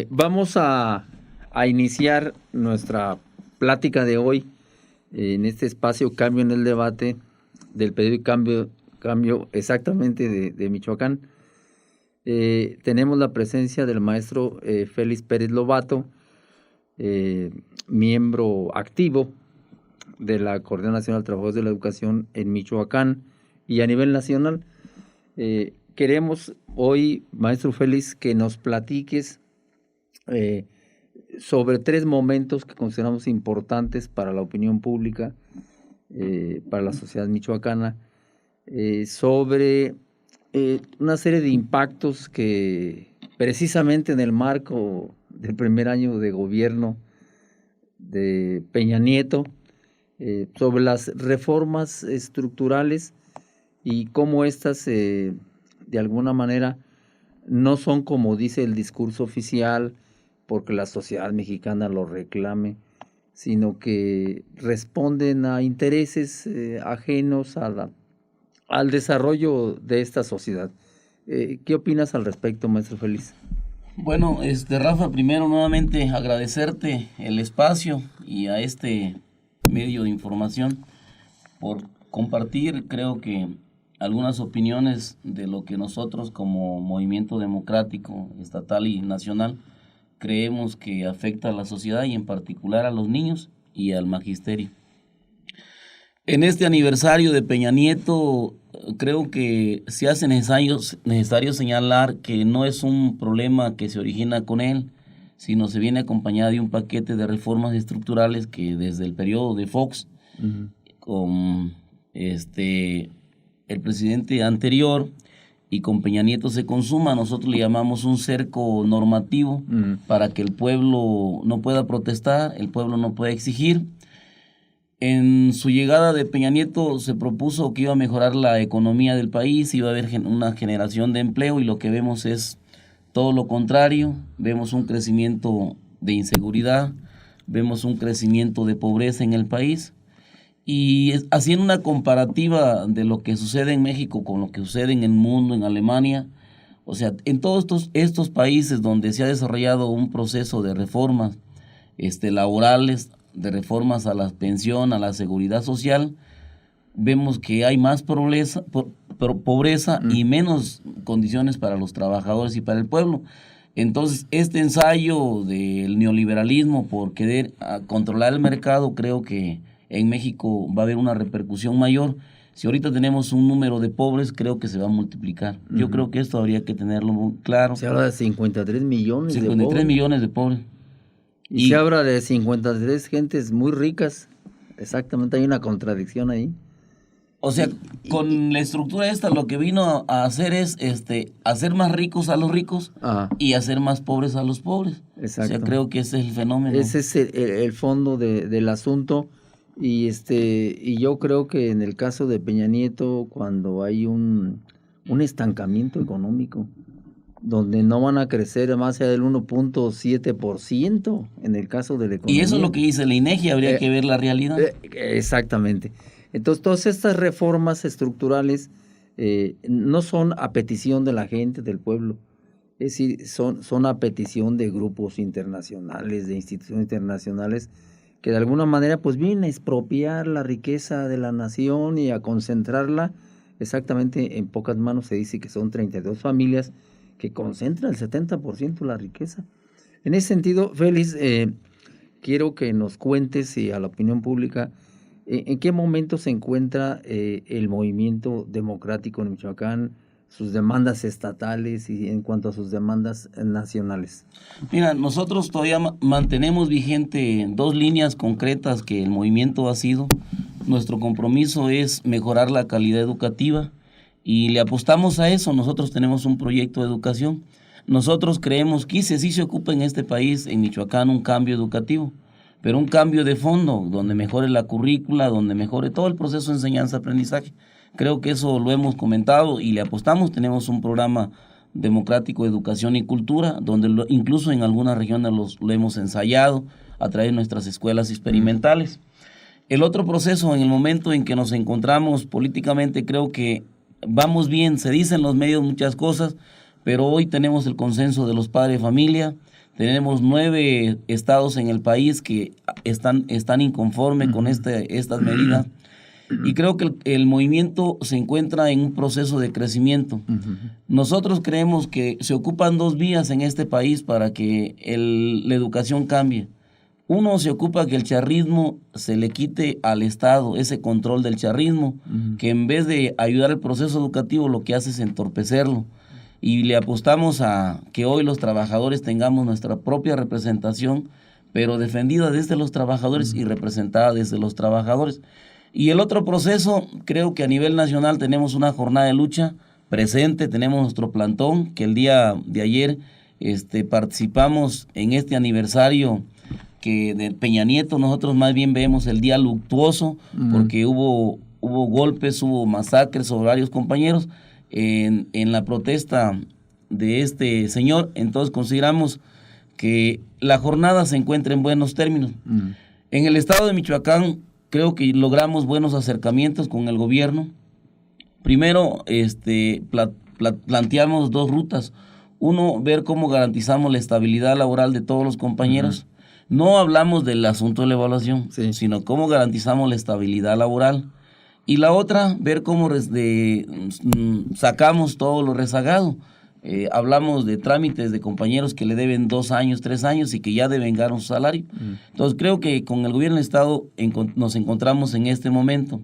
Vamos a iniciar nuestra plática de hoy en este espacio Cambio en el Debate del periódico Cambio exactamente de Michoacán. Tenemos la presencia del maestro Félix Pérez Lobato, miembro activo de la Coordinación Nacional de Trabajadores de la Educación en Michoacán y a nivel nacional. Queremos hoy, maestro Félix, que nos platiques sobre 3 momentos que consideramos importantes para la opinión pública, para la sociedad michoacana, sobre una serie de impactos que precisamente en el marco del primer año de gobierno de Peña Nieto, sobre las reformas estructurales y cómo estas de alguna manera no son como dice el discurso oficial porque la sociedad mexicana lo reclame, sino que responden a intereses ajenos al desarrollo de esta sociedad. ¿Qué opinas al respecto, maestro Félix? Bueno, Rafa, primero nuevamente agradecerte el espacio y a este medio de información por compartir, creo que algunas opiniones de lo que nosotros como movimiento democrático estatal y nacional creemos que afecta a la sociedad y en particular a los niños y al magisterio. En este aniversario de Peña Nieto, creo que se hace necesario señalar que no es un problema que se origina con él, sino se viene acompañado de un paquete de reformas estructurales que desde el periodo de Fox, con el presidente anterior y con Peña Nieto se consuma. Nosotros le llamamos un cerco normativo para que el pueblo no pueda protestar, el pueblo no pueda exigir. En su llegada de Peña Nieto se propuso que iba a mejorar la economía del país, iba a haber una generación de empleo y lo que vemos es todo lo contrario. Vemos un crecimiento de inseguridad, vemos un crecimiento de pobreza en el país. Y haciendo una comparativa de lo que sucede en México con lo que sucede en el mundo, en Alemania, o sea, en todos estos países donde se ha desarrollado un proceso de reformas laborales, de reformas a la pensión, a la seguridad social, vemos que hay más pobreza y menos condiciones para los trabajadores y para el pueblo. Entonces, este ensayo del neoliberalismo por querer controlar el mercado, creo que en México va a haber una repercusión mayor. Si ahorita tenemos un número de pobres, creo que se va a multiplicar. Yo creo que esto habría que tenerlo muy claro. Se habla de 53 millones 53 millones de pobres. Y se habla de 53 gentes muy ricas. Exactamente, hay una contradicción ahí. O sea, con la estructura esta lo que vino a hacer es hacer más ricos a los ricos y hacer más pobres a los pobres. Exacto. O sea, creo que ese es el fenómeno. Ese es el fondo del asunto. Y yo creo que en el caso de Peña Nieto, cuando hay un estancamiento económico, donde no van a crecer más allá del 1.7% en el caso de la economía. Y eso es lo que dice la INEGI, habría que ver la realidad. Exactamente. Entonces, todas estas reformas estructurales no son a petición de la gente, del pueblo. Es decir, son a petición de grupos internacionales, de instituciones internacionales, que de alguna manera pues vienen a expropiar la riqueza de la nación y a concentrarla exactamente en pocas manos. Se dice que son 32 familias que concentran el 70% de la riqueza. En ese sentido, Félix, quiero que nos cuentes y a la opinión pública en qué momento se encuentra el movimiento democrático en Michoacán, sus demandas estatales y en cuanto a sus demandas nacionales. Mira, nosotros todavía mantenemos vigente 2 líneas concretas que el movimiento ha sido. Nuestro compromiso es mejorar la calidad educativa y le apostamos a eso. Nosotros tenemos un proyecto de educación. Nosotros creemos que sí se ocupa en este país, en Michoacán, un cambio educativo, pero un cambio de fondo, donde mejore la currícula, donde mejore todo el proceso de enseñanza-aprendizaje. Creo que eso lo hemos comentado y le apostamos. Tenemos un programa democrático de educación y cultura, donde incluso en algunas regiones lo hemos ensayado a través de nuestras escuelas experimentales. El otro proceso, en el momento en que nos encontramos políticamente, creo que vamos bien. Se dicen en los medios muchas cosas, pero hoy tenemos el consenso de los padres de familia, Tenemos 9 estados en el país que están inconformes con estas medidas. Y creo que el movimiento se encuentra en un proceso de crecimiento. Nosotros creemos que se ocupan 2 vías en este país para que la educación cambie. Uno, se ocupa que el charrismo se le quite al Estado ese control del charrismo, que en vez de ayudar al proceso educativo lo que hace es entorpecerlo. Y le apostamos a que hoy los trabajadores tengamos nuestra propia representación, pero defendida desde los trabajadores y representada desde los trabajadores. Y el otro proceso, creo que a nivel nacional tenemos una jornada de lucha presente, tenemos nuestro plantón, que el día de ayer participamos en este aniversario que de Peña Nieto. Nosotros más bien vemos el día luctuoso, porque hubo golpes, hubo masacres sobre varios compañeros en la protesta de este señor. Entonces consideramos que la jornada se encuentra en buenos términos. En el estado de Michoacán, creo que logramos buenos acercamientos con el gobierno. Primero, planteamos 2 rutas. Uno, ver cómo garantizamos la estabilidad laboral de todos los compañeros. No hablamos del asunto de la evaluación, sino cómo garantizamos la estabilidad laboral. Y la otra, ver cómo sacamos todo lo rezagado. Hablamos de trámites de compañeros que le deben 2 años, 3 años y que ya devengaron su salario. Entonces creo que con el gobierno del Estado nos encontramos en este momento.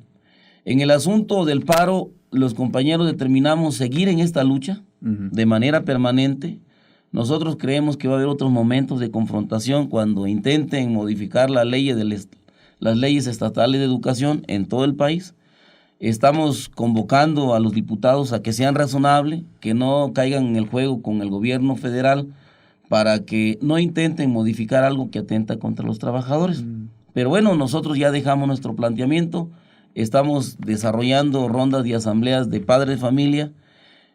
En el asunto del paro, los compañeros determinamos seguir en esta lucha de manera permanente. Nosotros creemos que va a haber otros momentos de confrontación cuando intenten modificar las leyes estatales de educación en todo el país. Estamos convocando a los diputados a que sean razonables, que no caigan en el juego con el gobierno federal para que no intenten modificar algo que atenta contra los trabajadores. Pero bueno, nosotros ya dejamos nuestro planteamiento, estamos desarrollando rondas de asambleas de padres de familia,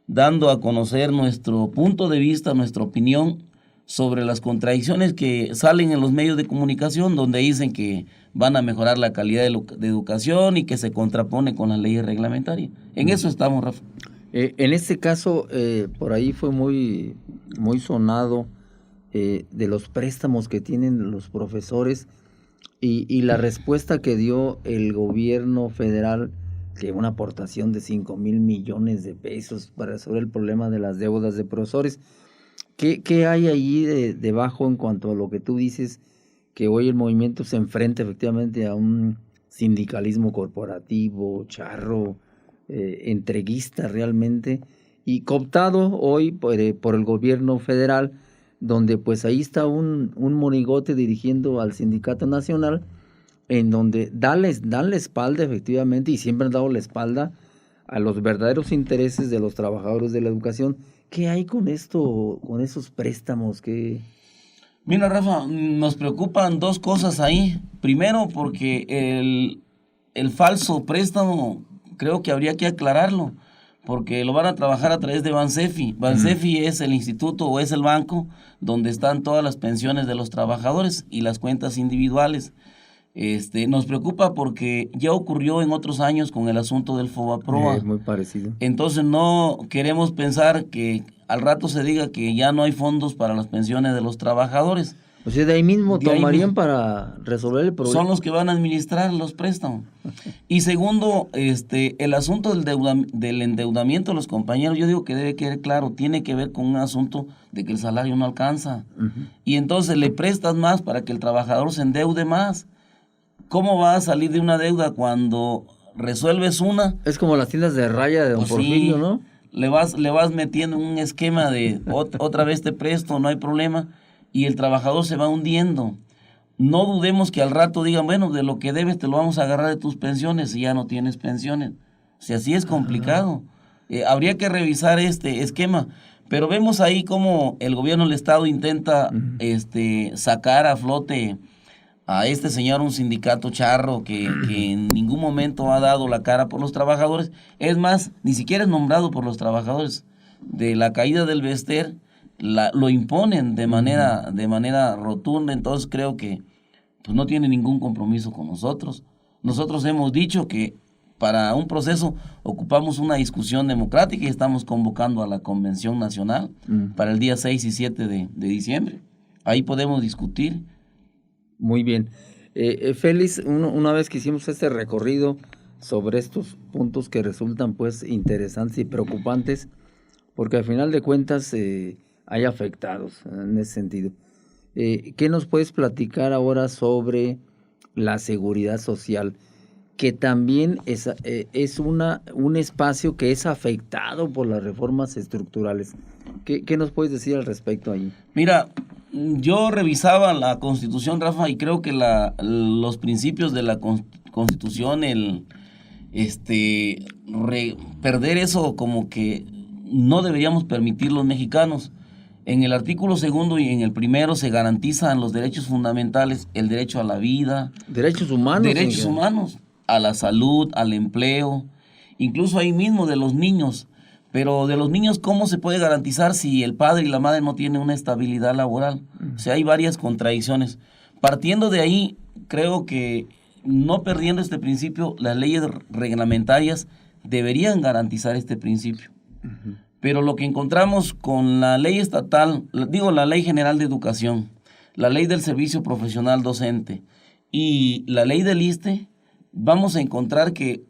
dando a conocer nuestro punto de vista, nuestra opinión sobre las contradicciones que salen en los medios de comunicación, donde dicen que van a mejorar la calidad de educación y que se contrapone con las leyes reglamentarias. En eso estamos, Rafa. En este caso, por ahí fue muy sonado de los préstamos que tienen los profesores y la respuesta que dio el gobierno federal, que una aportación de 5,000 millones de pesos para resolver el problema de las deudas de profesores. ¿Qué hay allí debajo en cuanto a lo que tú dices, que hoy el movimiento se enfrenta efectivamente a un sindicalismo corporativo, charro, entreguista realmente, y cooptado hoy por el gobierno federal, donde pues ahí está un monigote dirigiendo al sindicato nacional, en donde dan la espalda efectivamente, y siempre han dado la espalda a los verdaderos intereses de los trabajadores de la educación? ¿Qué hay con esto, con esos préstamos? Mira, Rafa, nos preocupan 2 cosas ahí. Primero, porque el falso préstamo creo que habría que aclararlo, porque lo van a trabajar a través de Bansefi. Bansefi es el instituto o es el banco donde están todas las pensiones de los trabajadores y las cuentas individuales. Nos preocupa porque ya ocurrió en otros años con el asunto del Fobaproa. Es muy parecido. Entonces no queremos pensar que al rato se diga que ya no hay fondos para las pensiones de los trabajadores. O sea, de ahí mismo tomarían para resolver el problema. Son los que van a administrar los préstamos. Y segundo, el asunto del endeudamiento de los compañeros, yo digo que debe quedar claro, tiene que ver con un asunto de que el salario no alcanza. Y entonces le prestas más para que el trabajador se endeude más. ¿Cómo va a salir de una deuda cuando resuelves una? Es como las tiendas de raya de don Porfirio, sí, ¿no? Le vas metiendo en un esquema de otra vez te presto, no hay problema, y el trabajador se va hundiendo. No dudemos que al rato digan, bueno, de lo que debes te lo vamos a agarrar de tus pensiones y ya no tienes pensiones. O sea, sí es complicado. Habría que revisar este esquema. Pero vemos ahí cómo el gobierno del Estado intenta sacar a flote a este señor, un sindicato charro que en ningún momento ha dado la cara por los trabajadores. Es más, ni siquiera es nombrado por los trabajadores. De la caída del Bester lo imponen de manera rotunda. Entonces creo que pues, no tiene ningún compromiso con nosotros. Nosotros hemos dicho que para un proceso ocupamos una discusión democrática y estamos convocando a la Convención Nacional para el día 6 y 7 de diciembre. Ahí podemos discutir. Muy bien. Félix, una vez que hicimos este recorrido sobre estos puntos que resultan pues interesantes y preocupantes, porque al final de cuentas hay afectados en ese sentido. ¿Qué nos puedes platicar ahora sobre la seguridad social? Que también es un espacio que es afectado por las reformas estructurales. ¿Qué nos puedes decir al respecto ahí? Mira, yo revisaba la Constitución, Rafa, y creo que los principios de la Constitución, perder eso como que no deberíamos permitir los mexicanos. En el artículo 2 y en el 1 se garantizan los derechos fundamentales, el derecho a la vida. Derechos humanos. A la salud, al empleo, incluso ahí mismo de los niños. Pero de los niños, ¿cómo se puede garantizar si el padre y la madre no tienen una estabilidad laboral? O sea, hay varias contradicciones. Partiendo de ahí, creo que no perdiendo este principio, las leyes reglamentarias deberían garantizar este principio. Uh-huh. Pero lo que encontramos con la ley estatal, la Ley General de Educación, la Ley del Servicio Profesional Docente y la Ley del ISSSTE, vamos a encontrar que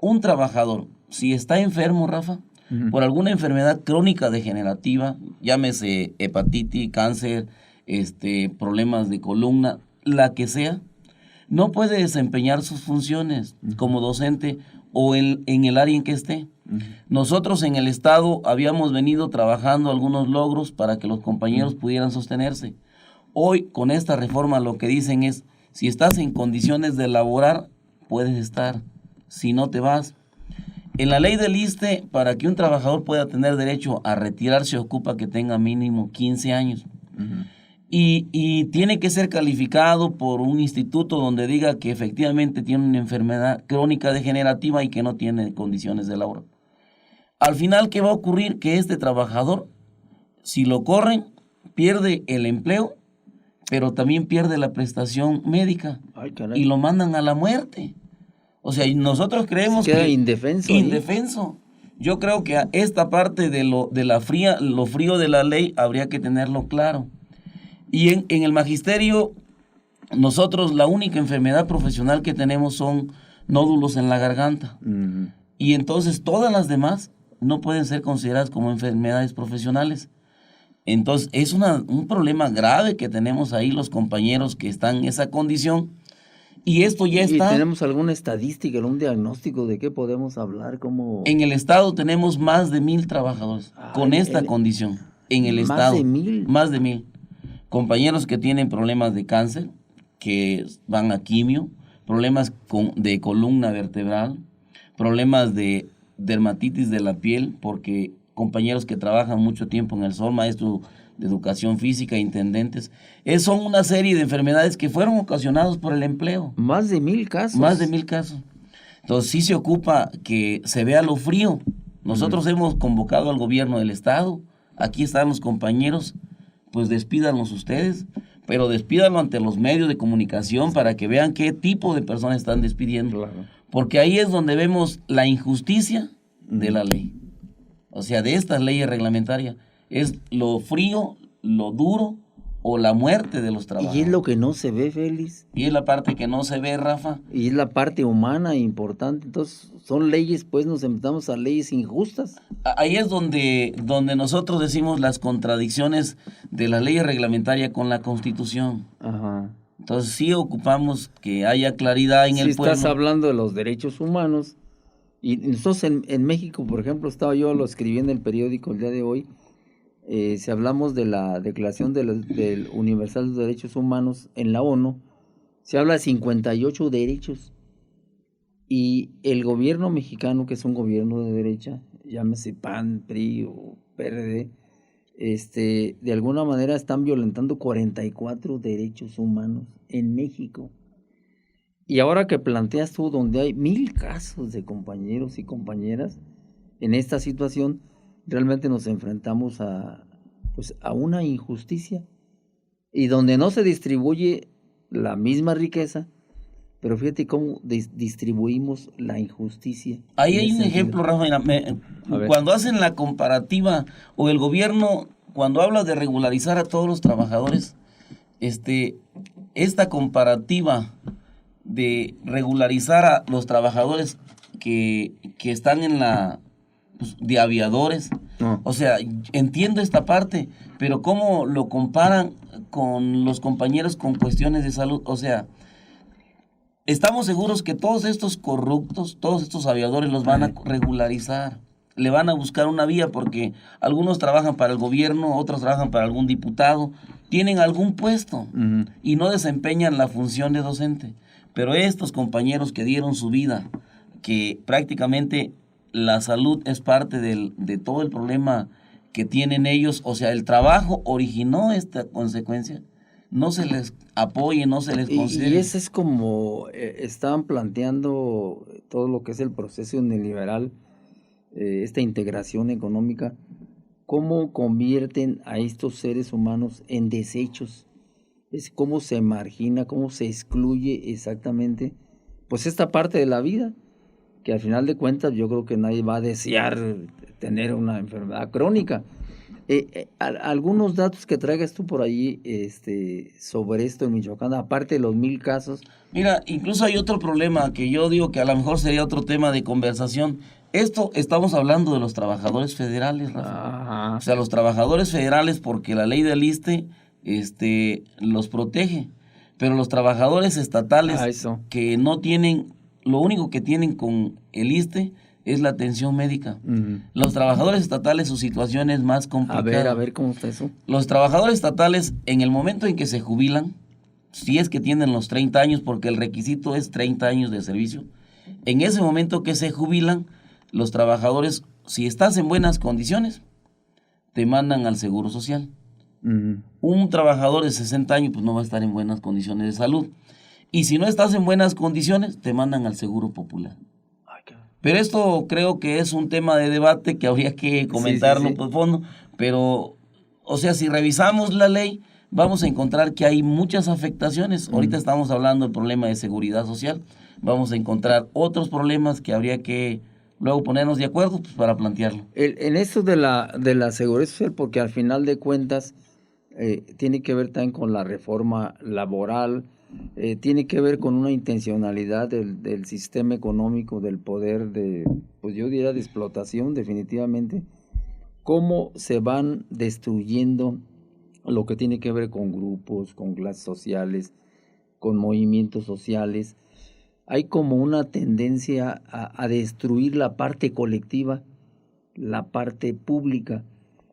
un trabajador, si está enfermo, Rafa, uh-huh, por alguna enfermedad crónica degenerativa, llámese hepatitis, cáncer, problemas de columna, la que sea, no puede desempeñar sus funciones uh-huh, como docente o en el área en que esté. Uh-huh. Nosotros en el Estado habíamos venido trabajando algunos logros para que los compañeros uh-huh pudieran sostenerse. Hoy, con esta reforma, lo que dicen es, si estás en condiciones de laborar, puedes estar, si no te vas. En la ley del ISSSTE, para que un trabajador pueda tener derecho a retirarse, ocupa que tenga mínimo 15 años. Uh-huh. Y tiene que ser calificado por un instituto donde diga que efectivamente tiene una enfermedad crónica degenerativa y que no tiene condiciones de labor. Al final, ¿qué va a ocurrir? Que este trabajador, si lo corren, pierde el empleo, pero también pierde la prestación médica. Ay, y lo mandan a la muerte. O sea, nosotros creemos que indefenso. Indefenso. Yo creo que esta parte de lo frío de la ley habría que tenerlo claro. Y en el magisterio, nosotros la única enfermedad profesional que tenemos son nódulos en la garganta. Uh-huh. Y entonces todas las demás no pueden ser consideradas como enfermedades profesionales. Entonces, es un problema grave que tenemos ahí los compañeros que están en esa condición. Y esto ya está. ¿Y tenemos alguna estadística, algún diagnóstico de qué podemos hablar? ¿Cómo? En el Estado tenemos más de 1,000 trabajadores con esta condición. En el Estado. ¿Más de 1,000? Más de 1,000. Compañeros que tienen problemas de cáncer, que van a quimio, problemas de columna vertebral, problemas de dermatitis de la piel, porque compañeros que trabajan mucho tiempo en el sol, maestros de educación física, intendentes. Son una serie de enfermedades que fueron ocasionadas por el empleo. Más de 1,000 casos. Más de 1,000 casos. Entonces sí se ocupa que se vea lo frío. Nosotros hemos convocado al gobierno del Estado. Aquí están los compañeros. Pues despídanlos ustedes, pero despídanlo ante los medios de comunicación para que vean qué tipo de personas están despidiendo. Claro. Porque ahí es donde vemos la injusticia de la ley. O sea, de estas leyes reglamentarias. Es lo frío, lo duro o la muerte de los trabajadores. Y es lo que no se ve, Félix. Y es la parte que no se ve, Rafa. Y es la parte humana importante. Entonces, son leyes, pues nos enfrentamos a leyes injustas. Ahí es donde nosotros decimos las contradicciones de la ley reglamentaria con la Constitución. Ajá. Entonces, sí ocupamos que haya claridad en el pueblo. Si estás hablando de los derechos humanos, y nosotros en México, por ejemplo, lo escribí en el periódico el día de hoy, si hablamos de la Declaración del Universal de los Derechos Humanos en la ONU, se habla de 58 derechos. Y el gobierno mexicano, que es un gobierno de derecha, llámese PAN, PRI o PRD, de alguna manera están violentando 44 derechos humanos en México. Y ahora que planteas tú, donde hay 1,000 casos de compañeros y compañeras en esta situación, realmente nos enfrentamos a una injusticia y donde no se distribuye la misma riqueza, pero fíjate cómo distribuimos la injusticia. Ahí hay un ejemplo, Rafa, cuando hacen la comparativa o el gobierno, cuando habla de regularizar a todos los trabajadores, esta comparativa de regularizar a los trabajadores que están en de aviadores. No. O sea, entiendo esta parte, pero ¿cómo lo comparan con los compañeros con cuestiones de salud? O sea, estamos seguros que todos estos corruptos, todos estos aviadores los van a regularizar. Le van a buscar una vía porque algunos trabajan para el gobierno, otros trabajan para algún diputado, tienen algún puesto y no desempeñan la función de docente. Pero estos compañeros que dieron su vida, que prácticamente la salud es parte de todo el problema que tienen ellos, o sea, el trabajo originó esta consecuencia, no se les apoye, no se les considere. Y ese es como estaban planteando todo lo que es el proceso neoliberal, esta integración económica, cómo convierten a estos seres humanos en desechos, es cómo se margina, cómo se excluye exactamente, pues esta parte de la vida, que al final de cuentas yo creo que nadie va a desear tener una enfermedad crónica. Algunos datos que traigas tú por ahí sobre esto en Michoacán, aparte de los 1,000 casos. Mira, incluso hay otro problema que yo digo que a lo mejor sería otro tema de conversación. Estamos hablando de los trabajadores federales, Rafa. Ajá. O sea, los trabajadores federales, porque la ley del ISSSTE los protege, pero los trabajadores estatales que no tienen, lo único que tienen con el ISSSTE es la atención médica. Los trabajadores estatales, su situación es más complicada. A ver, ¿cómo está eso? Los trabajadores estatales, en el momento en que se jubilan, si es que tienen los 30 años, porque el requisito es 30 años de servicio, en ese momento que se jubilan, los trabajadores, si estás en buenas condiciones, te mandan al Seguro Social. Un trabajador de 60 años pues no va a estar en buenas condiciones de salud. Y si no estás en buenas condiciones, te mandan al Seguro Popular. Pero esto creo que es un tema de debate que habría que comentarlo por fondo. Pero, o sea, si revisamos la ley, vamos a encontrar que hay muchas afectaciones. Ahorita estamos hablando del problema de seguridad social. Vamos a encontrar otros problemas que habría que luego ponernos de acuerdo pues, para plantearlo. En esto de la seguridad social, porque al final de cuentas tiene que ver también con la reforma laboral, tiene que ver con una intencionalidad del sistema económico, del poder pues yo diría de explotación definitivamente, cómo se van destruyendo lo que tiene que ver con grupos, con clases sociales, con movimientos sociales. Hay como una tendencia a destruir la parte colectiva, la parte pública.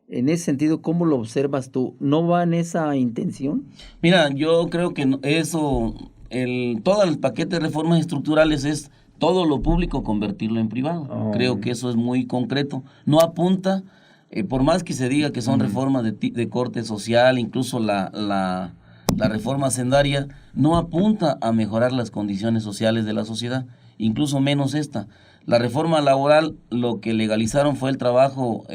En ese sentido, ¿cómo lo observas tú? ¿No va en esa intención? Mira, yo creo que todo el paquete de reformas estructurales es todo lo público convertirlo en privado. Creo que eso es muy concreto. No apunta, por más que se diga que son reformas de corte social, incluso la reforma hacendaria, no apunta a mejorar las condiciones sociales de la sociedad, incluso menos esta. La reforma laboral, lo que legalizaron fue el trabajo,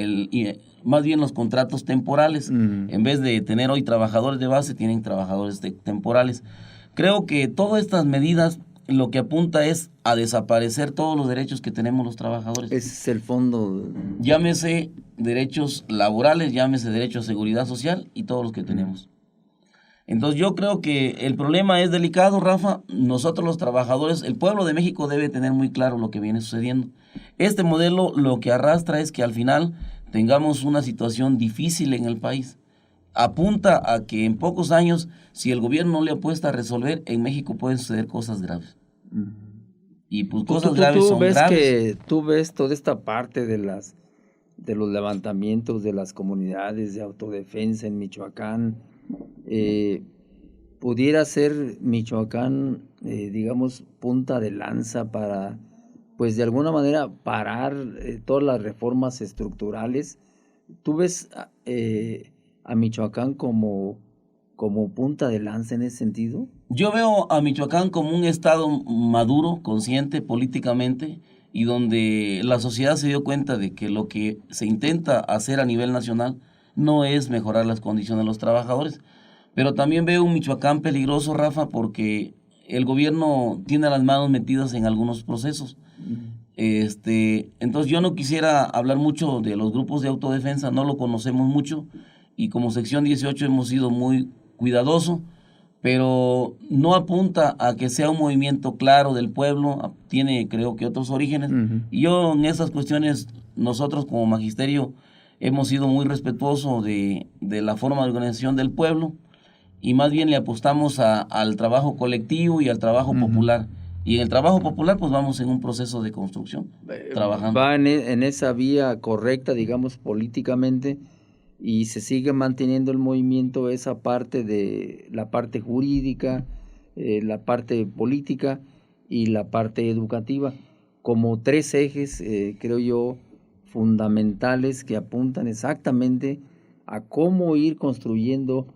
más bien los contratos temporales. En vez de tener hoy trabajadores de base, tienen trabajadores temporales. Creo que todas estas medidas lo que apunta es a desaparecer todos los derechos que tenemos los trabajadores. Ese es el fondo. Llámese derechos laborales, llámese derecho a seguridad social y todos los que tenemos. Entonces yo creo que el problema es delicado, Rafa. Nosotros los trabajadores, el pueblo de México debe tener muy claro lo que viene sucediendo. Este modelo lo que arrastra es que al final tengamos una situación difícil en el país. Apunta a que en pocos años, si el gobierno no le apuesta a resolver, en México pueden suceder cosas graves. Y pues cosas graves son graves. Tú ves toda esta parte de los levantamientos de las comunidades de autodefensa en Michoacán. Pudiera ser Michoacán, digamos, punta de lanza para, pues de alguna manera, parar todas las reformas estructurales. ¿Tú ves a Michoacán como punta de lanza en ese sentido? Yo veo a Michoacán como un estado maduro, consciente políticamente, y donde la sociedad se dio cuenta de que lo que se intenta hacer a nivel nacional no es mejorar las condiciones de los trabajadores. Pero también veo un Michoacán peligroso, Rafa, porque el gobierno tiene las manos metidas en algunos procesos. Entonces yo no quisiera hablar mucho de los grupos de autodefensa, no lo conocemos mucho, y como sección 18 hemos sido muy cuidadosos, pero no apunta a que sea un movimiento claro del pueblo, tiene creo que otros orígenes. Y yo en esas cuestiones, nosotros como magisterio hemos sido muy respetuosos de la forma de organización del pueblo, y más bien le apostamos al trabajo colectivo y al trabajo popular. Y en el trabajo popular pues vamos en un proceso de construcción, trabajando. Va en esa vía correcta, digamos, políticamente, y se sigue manteniendo el movimiento, esa parte de la parte jurídica, la parte política y la parte educativa, como tres ejes, creo yo, fundamentales que apuntan exactamente a cómo ir construyendo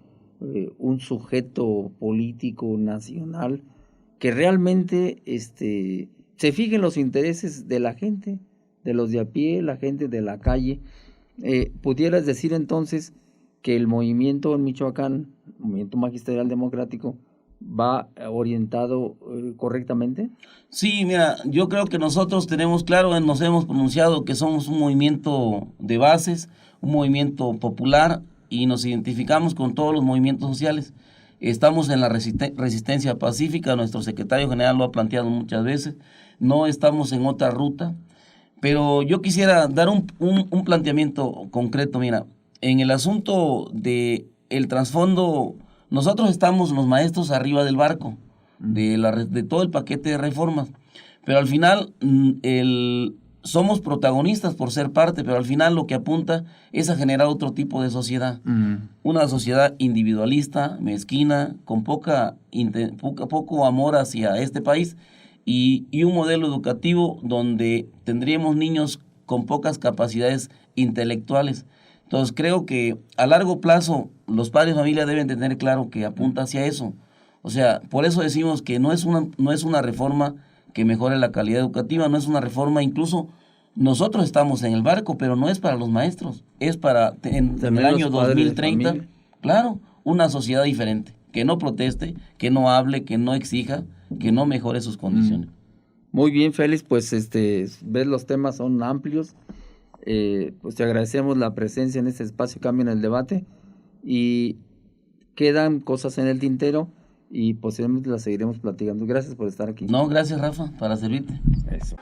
un sujeto político nacional que realmente se fijen los intereses de la gente, de los de a pie, la gente de la calle. ¿Pudieras decir entonces que el movimiento en Michoacán, el movimiento magisterial democrático, va orientado correctamente? Sí, mira, yo creo que nosotros tenemos claro, nos hemos pronunciado que somos un movimiento de bases, un movimiento popular, y nos identificamos con todos los movimientos sociales. Estamos en la resistencia pacífica, nuestro secretario general lo ha planteado muchas veces, no estamos en otra ruta, pero yo quisiera dar un planteamiento concreto. Mira, en el asunto de el trasfondo, nosotros estamos los maestros arriba del barco, de todo el paquete de reformas, pero al final somos protagonistas por ser parte, pero al final lo que apunta es a generar otro tipo de sociedad, una sociedad individualista, mezquina, con poco amor hacia este país, y un modelo educativo donde tendríamos niños con pocas capacidades intelectuales. Entonces creo que a largo plazo los padres de familia deben tener claro que apunta hacia eso. O sea, por eso decimos que no es una reforma que mejore la calidad educativa, no es una reforma, incluso nosotros estamos en el barco, pero no es para los maestros, es para en el año 2030, claro, una sociedad diferente, que no proteste, que no hable, que no exija, que no mejore sus condiciones. Muy bien, Félix, pues ves, los temas son amplios, pues te agradecemos la presencia en este espacio Cambio en el Debate, y quedan cosas en el tintero y posiblemente las seguiremos platicando. Gracias por estar aquí. No, gracias, Rafa, para servirte. Eso.